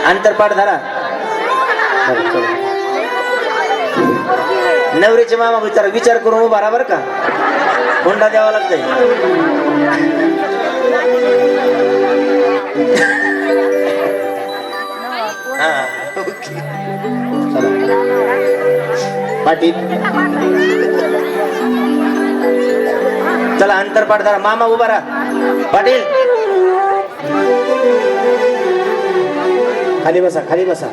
अंतरपाठ धरा. नवरीचे मामा विचार करून उभा राहा बरं का. हुंडा द्यावा लागतंय. पाटील चला अंतरपाठ धरा. मामा उभा राहा. पाटील खाली बसा, खाली बसा.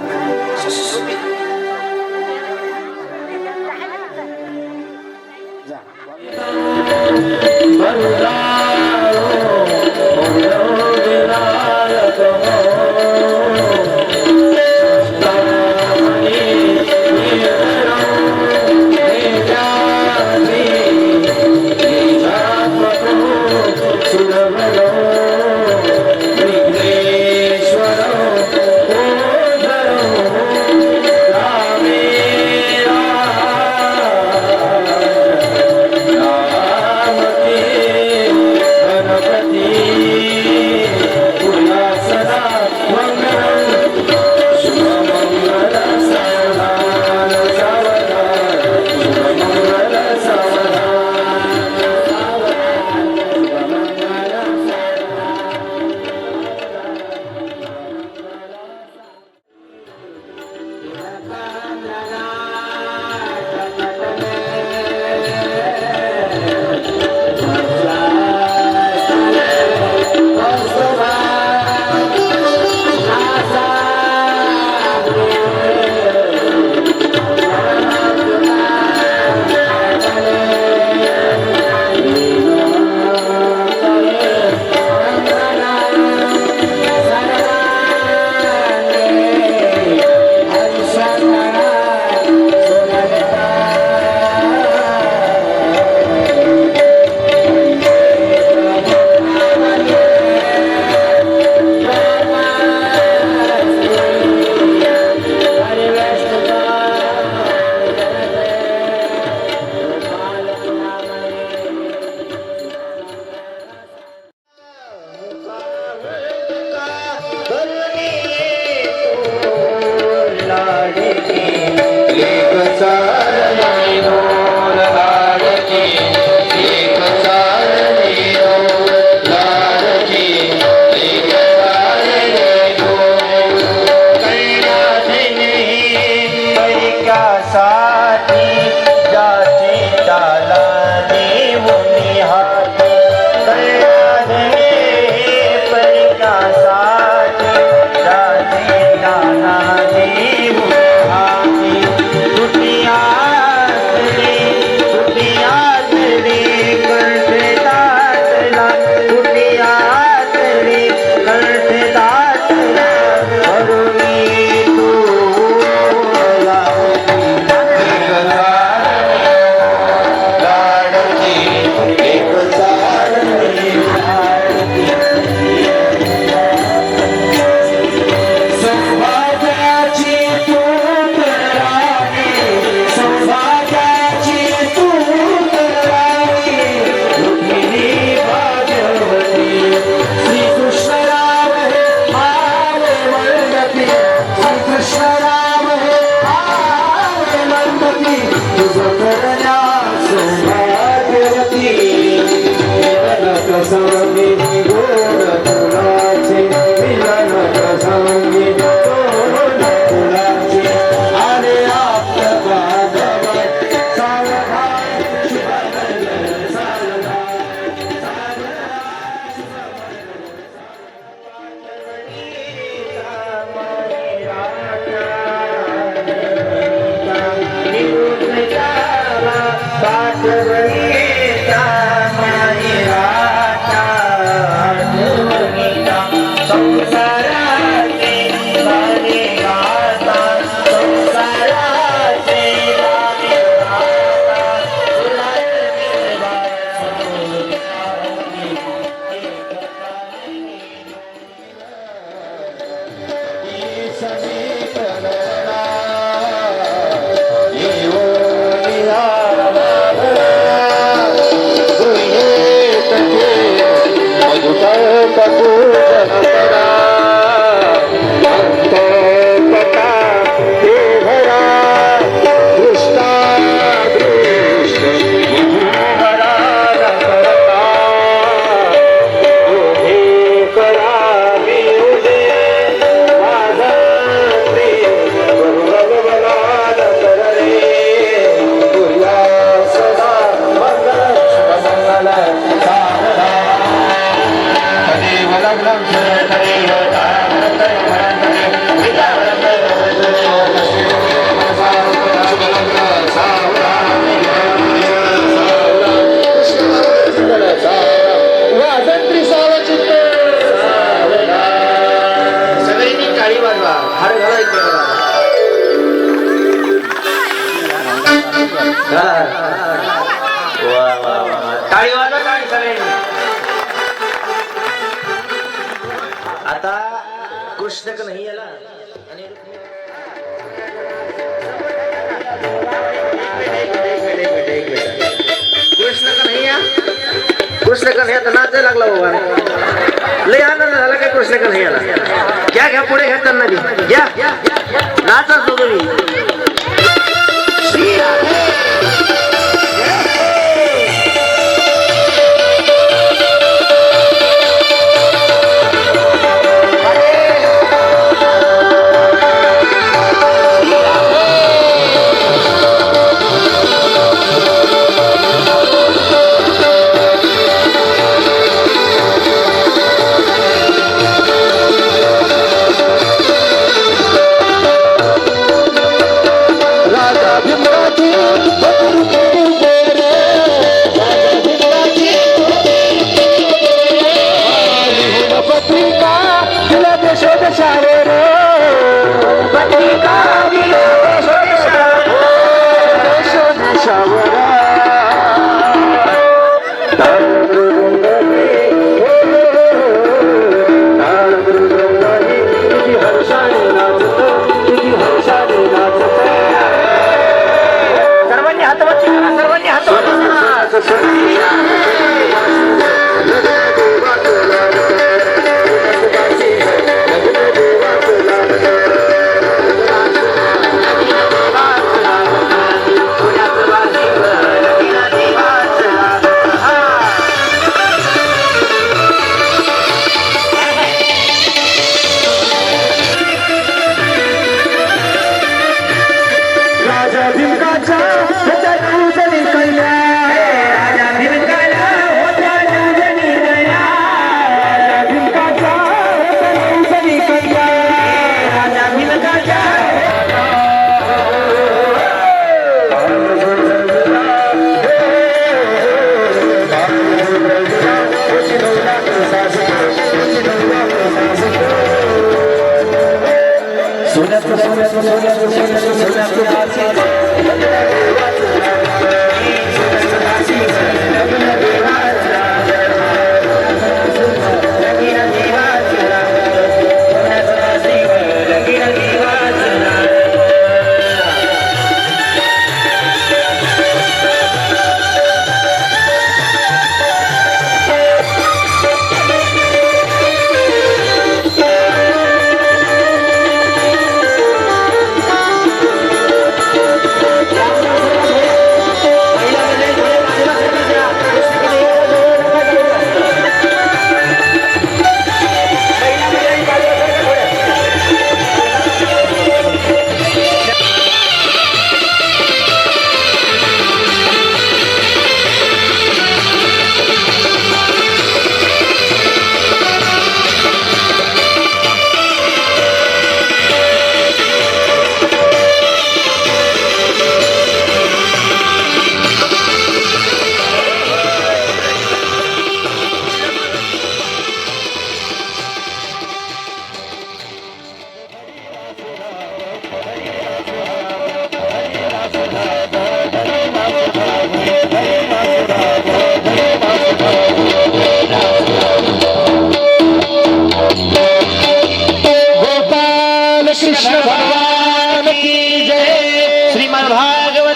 Thank you. कृष्ण कन्हैयाला आणि कृष्ण कन्हैया नाचायला लागला बाबा लय आनंद झाला काय कृष्ण कन्हैयाला घ्या घ्या पुढे घ्या त्यांना घ्या नाचा तुम्ही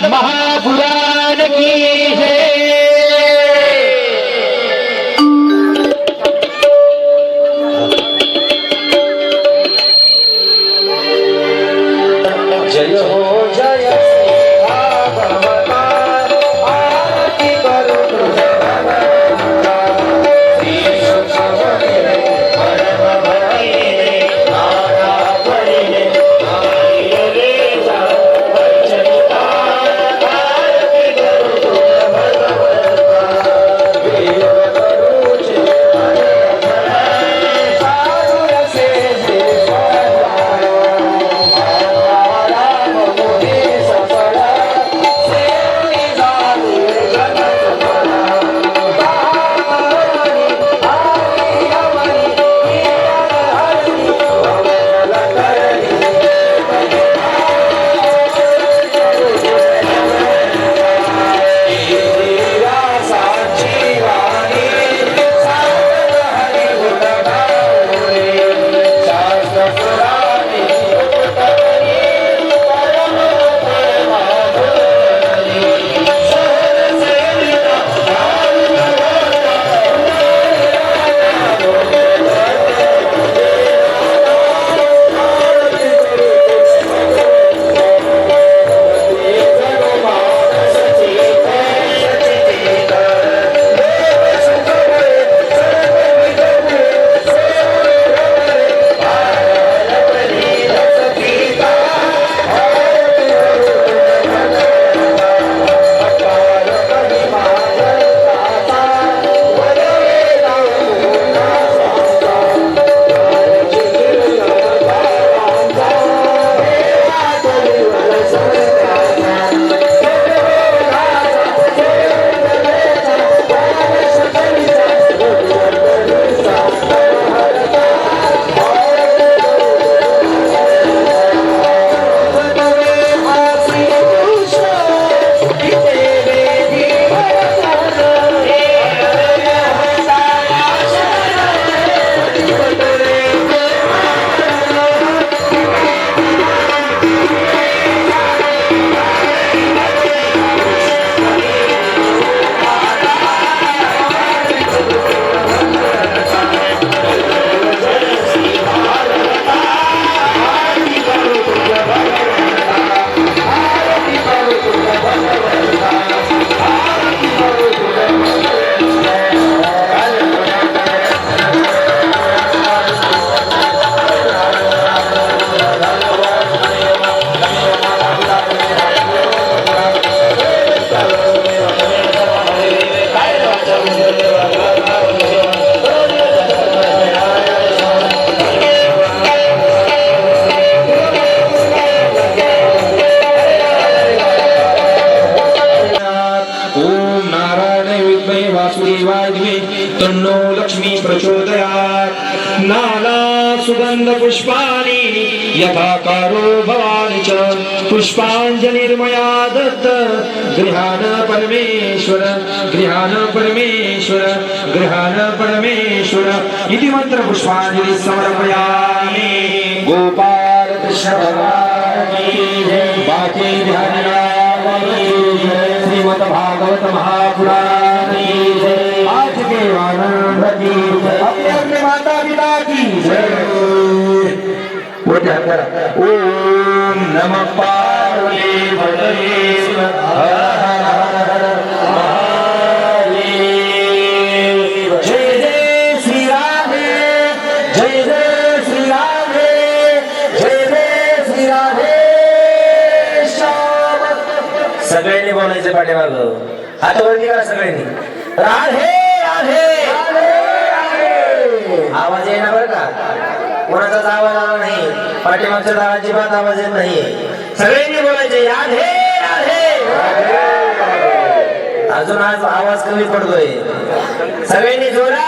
महापुराण की जय हो जय पुष्पाणि यथाकारो भवानि च पुष्पाञ्जलिर्मया दत्त गृहाण परमेश्वर गृहाण परमेश्वर गृहाण परमेश्वर इति मंत्र पुष्पाञ्जलि समर्पयामि गोपाल कृष्ण भगवान की जय बाकी बिहारी लाल की जय श्रीमद् भागवत महापुराण की जय आज के आनंद की जय अपने अपने माता पिता की जय ओम नमः पार्वती पतये हर हर हर हर महादेव जय जय श्री राधे जय जय श्री राधे जय जय श्री राधे श्याम सगळ्यांनी बोलायचं पाठीमाग हात वरती करा सगळ्यांनी राधे राधे आवाज येणार बरं का कोणाचाच आवाज आला नाही पाठीमागच्या अजिबात आवाज येत नाहीये सगळ्यांनी बोलायचे राधे राधे अजून आज आवाज कमी पडतोय सगळ्यांनी जोरात